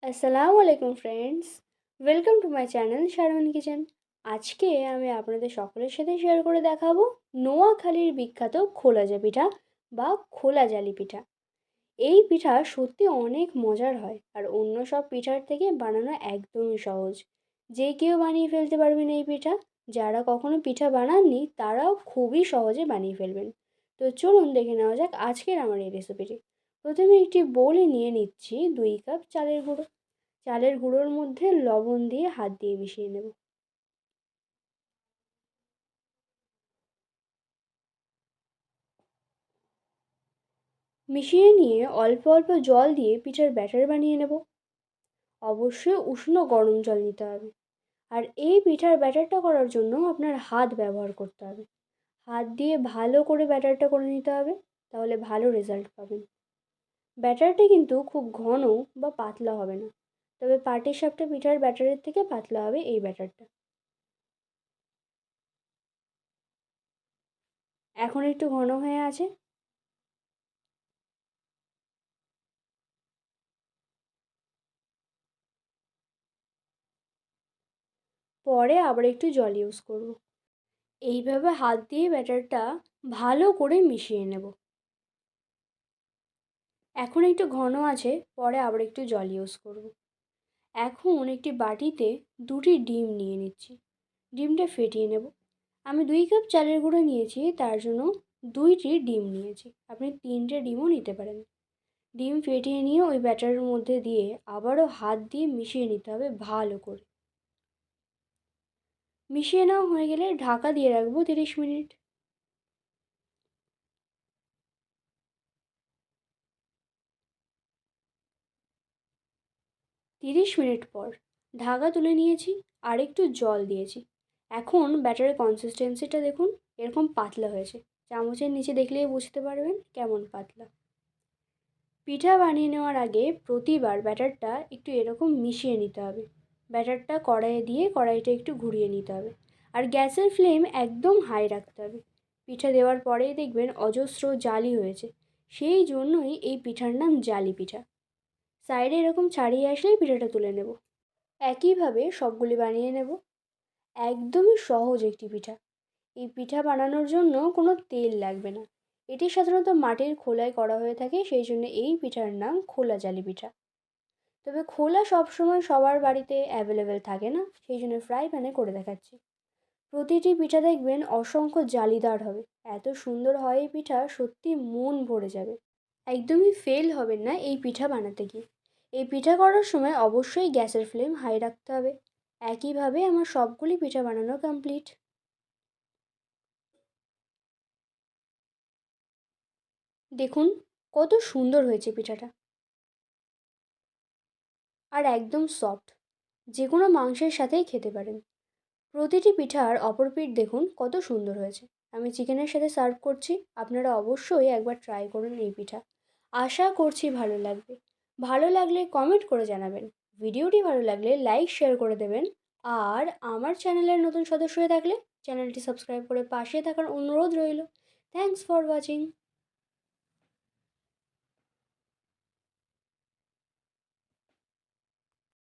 আসসালামু আলাইকুম friends, welcome to my channel Sharmin kitchen. আজকে আমি আপনাদের সকলের সাথে শেয়ার করে দেখাবো নোয়াখালীর বিখ্যাত খোলাজা পিঠা বা খোলা জালি পিঠা। এই পিঠা সত্যি অনেক মজার হয় আর অন্য সব পিঠার থেকে বানানো একদমই সহজ। যে কেউ বানিয়ে ফেলতে পারবেন এই পিঠা। যারা কখনো পিঠা বানাননি তারাও খুবই সহজে বানিয়ে ফেলবেন। তো চলুন দেখে নেওয়া যাক আজকের আমার এই রেসিপিটি। প্রথমে একটি বোলে নিয়ে নিচ্ছি 2 কাপ চালের গুঁড়ো। চালের গুঁড়োর মধ্যে লবণ দিয়ে হাত দিয়ে মিশিয়ে নেব। মিশিয়ে নিয়ে অল্প অল্প জল দিয়ে পিঠার ব্যাটার বানিয়ে নেব। অবশ্যই উষ্ণ গরম জল নিতে হবে। আর এই পিঠার ব্যাটারটা করার জন্য আপনার হাত ব্যবহার করতে হবে। হাত দিয়ে ভালো করে ব্যাটারটা করে নিতে হবে, তাহলে ভালো রেজাল্ট পাবেন। ব্যাটারটি কিন্তু খুব ঘন বা পাতলা হবে না, তবে পাটিসাপটা পিঠার ব্যাটারের থেকে পাতলা হবে এই ব্যাটারটা। এখন একটু ঘন হয়ে আছে। পরে আবার একটু জল ইউজ করব। এইভাবে হাত দিয়ে ব্যাটারটা ভালো করে মিশিয়ে নেব। এখন একটু ঘন আছে, পরে আবার একটু জল ইউজ করব। এখন একটি বাটিতে 2টি ডিম নিয়ে নিচ্ছি। ডিমটা ফেটিয়ে নেব। আমি 2 কাপ চালের গুঁড়ো নিয়েছি, তার জন্য 2টি ডিম নিয়েছি। আপনি 3টে ডিমও নিতে পারেন। ডিম ফেটিয়ে নিয়ে ওই ব্যাটারের মধ্যে দিয়ে আবারও হাত দিয়ে মিশিয়ে নিতে হবে ভালো করে। মিশিয়ে নেওয়া হয়ে গেলে ঢাকা দিয়ে রাখবো 30 মিনিট। 30 মিনিট পর ঢাকা তুলে নিয়েছি, আর একটু জল দিয়েছি। এখন ব্যাটারের কনসিস্টেন্সিটা দেখুন, এরকম পাতলা হয়েছে। চামচের নিচে দেখলেই বুঝতে পারবেন কেমন পাতলা। পিঠা বানিয়ে নেওয়ার আগে প্রতিবার ব্যাটারটা একটু এরকম মিশিয়ে নিতে হবে। ব্যাটারটা কড়াইয়ে দিয়ে কড়াইটা একটু ঘুরিয়ে নিতে হবে। আর গ্যাসের ফ্লেম একদম হাই রাখতে হবে। পিঠা দেওয়ার পরেই দেখবেন অজস্র জালি হয়েছে। সেই জন্যই এই পিঠার নাম জালি পিঠা। সাইডে এরকম ছাড়িয়ে আসলেই পিঠাটা তুলে নেব। একইভাবে সবগুলি বানিয়ে নেব। একদমই সহজ একটি পিঠা। এই পিঠা বানানোর জন্য কোনো তেল লাগবে না। এটি সাধারণত মাটির খোলায় করা হয়ে থাকে, সেই জন্য এই পিঠার নাম খোলা জালি পিঠা। তবে খোলা সবসময় সবার বাড়িতে অ্যাভেলেবেল থাকে না, সেই জন্য ফ্রাই প্যানে করে দেখাচ্ছি। প্রতিটি পিঠা দেখবেন অসংখ্য জালিদার হবে। এত সুন্দর হয় এই পিঠা, সত্যি মন ভরে যাবে। একদমই ফেল হবেন না এই পিঠা বানাতে গিয়ে। এই পিঠা করার সময় অবশ্যই গ্যাসের ফ্লেম হাই রাখতে হবে। একইভাবে আমার সবগুলি পিঠা বানানো কমপ্লিট। দেখুন কত সুন্দর হয়েছে পিঠাটা, আর একদম সফট। যে কোনো মাংসের সাথেই খেতে পারেন। প্রতিটি পিঠার অপর পিঠ দেখুন কত সুন্দর হয়েছে। আমি চিকেনের সাথে সার্ভ করছি। আপনারা অবশ্যই একবার ট্রাই করুন এই পিঠা। আশা করছি ভালো লাগবে। ভালো লাগলে কমেন্ট করে জানাবেন। ভিডিওটি ভালো লাগলে লাইক শেয়ার করে দেবেন। আর আমার চ্যানেলের নতুন সদস্য হয়ে থাকলে চ্যানেলটি সাবস্ক্রাইব করে পাশে থাকার অনুরোধ রইল। Thanks for watching.